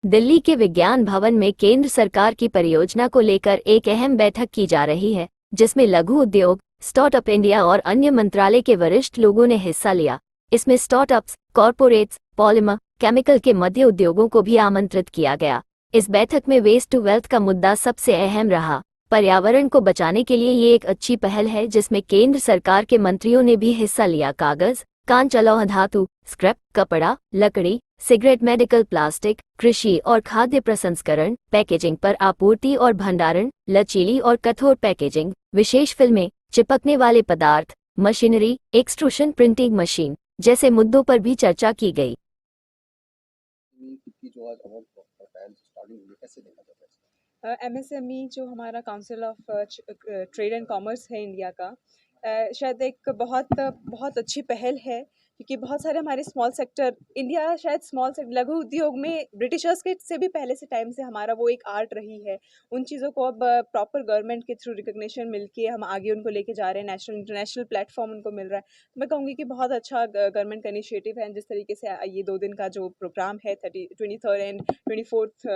दिल्ली के विज्ञान भवन में केंद्र सरकार की परियोजना को लेकर एक अहम बैठक की जा रही है, जिसमें लघु उद्योग, स्टार्टअप इंडिया और अन्य मंत्रालय के वरिष्ठ लोगों ने हिस्सा लिया। इसमें स्टार्टअप्स, कॉरपोरेट्स, पॉलीमर, केमिकल के मध्य उद्योगों को भी आमंत्रित किया गया। इस बैठक में वेस्ट टू वेल्थ का मुद्दा सबसे अहम रहा। पर्यावरण को बचाने के लिए ये एक अच्छी पहल है, जिसमें केंद्र सरकार के मंत्रियों ने भी हिस्सा लिया। कागज, कांच, लौह धातु, स्क्रैप, कपड़ा, लकड़ी, सिगरेट, मेडिकल प्लास्टिक, कृषि और खाद्य प्रसंस्करण, पैकेजिंग पर आपूर्ति और भंडारण, लचीली और कठोर पैकेजिंग, विशेष फिल्में, चिपकने वाले पदार्थ, मशीनरी, एक्सट्रूशन प्रिंटिंग मशीन जैसे मुद्दों पर भी चर्चा की गई। MSME जो हमारा council of trade and commerce है इंडिया का, शायद एक बहुत अच्छी पहल है, क्योंकि बहुत सारे हमारे स्मॉल सेक्टर, इंडिया शायद स्मॉल सेक्टर लघु उद्योग में ब्रिटिशर्स के से भी पहले से टाइम से हमारा वो एक आर्ट रही है। उन चीज़ों को अब प्रॉपर गवर्नमेंट के थ्रू रिकग्निशन मिलके हम आगे उनको लेके जा रहे हैं, नेशनल इंटरनेशनल प्लेटफॉर्म उनको मिल रहा है। तो मैं कहूँगी कि बहुत अच्छा गवर्नमेंट का इनिशिएटिव है। जिस तरीके से ये 2 दिन का जो प्रोग्राम है 23rd एंड 24th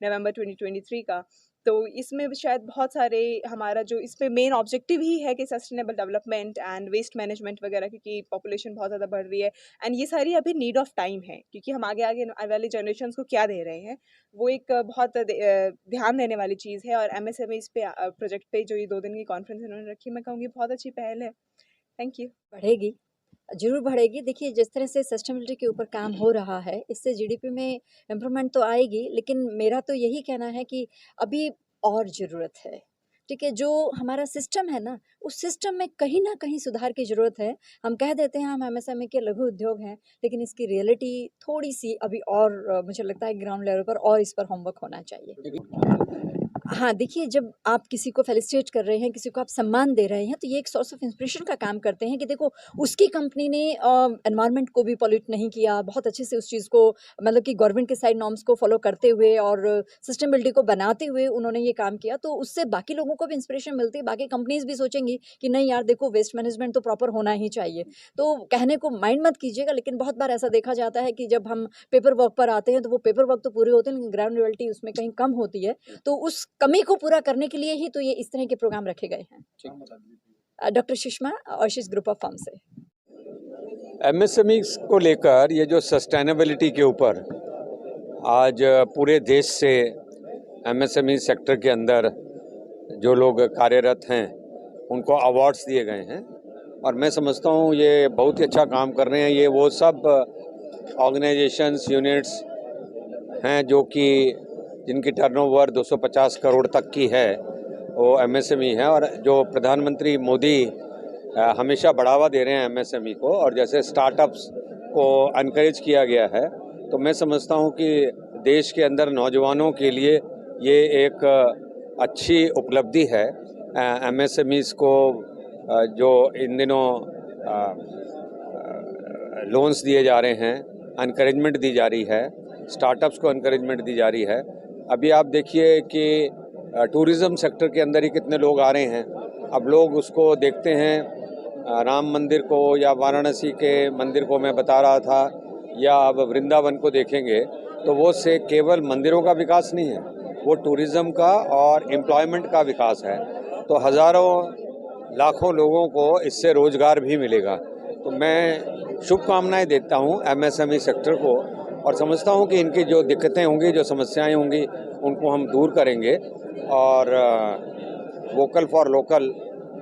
नवंबर 2023 का, तो इसमें शायद बहुत सारे हमारा जो इसमें मेन ऑब्जेक्टिव ही है कि sustainable development and waste management वगैरह, क्योंकि पॉपुलेशन बहुत ज़्यादा बढ़ रही है एंड ये सारी अभी नीड ऑफ टाइम है, क्योंकि हम आगे आने वाली जनरेशन को क्या दे रहे हैं, वो एक बहुत ध्यान देने वाली चीज़ है। और MSME इस पे प्रोजेक्ट पे जो ये 2 दिन की कॉन्फ्रेंस इन्होंने रखी, मैं कहूँगी बहुत अच्छी पहल है। Thank you. बढ़ेगी, ज़रूर बढ़ेगी। देखिए, जिस तरह से सस्टेनेबिलिटी के ऊपर काम हो रहा है, इससे जीडीपी में इम्प्रूवमेंट तो आएगी, लेकिन मेरा तो यही कहना है कि अभी और ज़रूरत है। ठीक है, जो हमारा सिस्टम है ना, उस सिस्टम में कहीं न कहीं सुधार की ज़रूरत है। हम कह देते हैं हम MSME के लघु उद्योग हैं, लेकिन इसकी रियलिटी थोड़ी-सी अभी और मुझे लगता है ग्राउंड लेवल पर और इस पर होमवर्क होना चाहिए। हाँ, देखिए, जब आप किसी को फेलिसिटेट कर रहे हैं, किसी को आप सम्मान दे रहे हैं, तो ये एक सोर्स ऑफ इंस्पिरेशन का काम करते हैं कि देखो, उसकी कंपनी ने एनवायरनमेंट को भी पॉल्यूट नहीं किया, बहुत अच्छे से उस चीज़ को, मतलब कि गवर्नमेंट के साइड नॉर्म्स को फॉलो करते हुए और सस्टेनेबिलिटी को बनाते हुए उन्होंने ये काम किया। तो उससे बाकी लोगों को भी इंस्पिरेशन मिलती है, बाकी कंपनीज़ भी सोचेंगी कि नहीं यार, देखो, वेस्ट मैनेजमेंट तो प्रॉपर होना ही चाहिए। तो कहने को माइंड मत कीजिएगा, लेकिन बहुत बार ऐसा देखा जाता है कि जब हम पेपर वर्क पर आते हैं, तो वो पेपर वर्क तो पूरे होते हैं, लेकिन ग्राउंड रियलिटी उसमें कहीं कम होती है। तो उस कमी को पूरा करने के लिए ही तो ये इस तरह के प्रोग्राम रखे गए हैं। Doctor Sushma, Ashish group of firm से। MSME को लेकर ये जो सस्टेनेबिलिटी के ऊपर आज पूरे देश से MSME सेक्टर के अंदर जो लोग कार्यरत हैं उनको अवार्ड्स दिए गए हैं, और मैं समझता हूँ ये बहुत ही अच्छा काम कर रहे हैं। ये वो सब ऑर्गेनाइजेशंस, यूनिट्स हैं जो कि जिनकी टर्नओवर 250 करोड़ तक की है, वो MSME है। और जो प्रधानमंत्री मोदी हमेशा बढ़ावा दे रहे हैं MSME को, और जैसे स्टार्टअप्स को एनकरेज किया गया है, तो मैं समझता हूँ कि देश के अंदर नौजवानों के लिए ये एक अच्छी उपलब्धि है। MSMEs को जो इन दिनों लोन्स दिए जा रहे हैं, एनकरेजमेंट दी जा रही है, स्टार्टअप्स को एनकरेजमेंट दी जा रही है। अभी आप देखिए कि टूरिज़्म सेक्टर के अंदर ही कितने लोग आ रहे हैं। अब लोग उसको देखते हैं, राम मंदिर को या वाराणसी के मंदिर को मैं बता रहा था, या अब वृंदावन को देखेंगे, तो वो से केवल मंदिरों का विकास नहीं है, वो टूरिज़्म का और एम्प्लॉयमेंट का विकास है। तो हज़ारों लाखों लोगों को इससे रोज़गार भी मिलेगा। तो मैं शुभकामनाएं देता हूं MSME सेक्टर को, और समझता हूं कि इनकी जो दिक्कतें होंगी, जो समस्याएं होंगी, उनको हम दूर करेंगे। और वोकल फॉर लोकल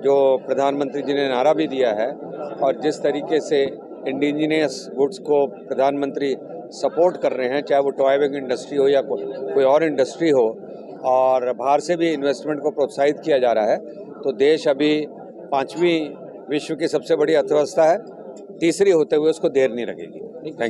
जो प्रधानमंत्री जी ने नारा भी दिया है, और जिस तरीके से इंडिजिनियस गुड्स को प्रधानमंत्री सपोर्ट कर रहे हैं, चाहे वो टॉयबिंग इंडस्ट्री हो या कोई और इंडस्ट्री हो, और बाहर से भी इन्वेस्टमेंट को प्रोत्साहित किया जा रहा है, तो देश अभी 5वीं विश्व की सबसे बड़ी अर्थव्यवस्था है, तीसरी होते हुए उसको देर नहीं लगेगी। Thank you.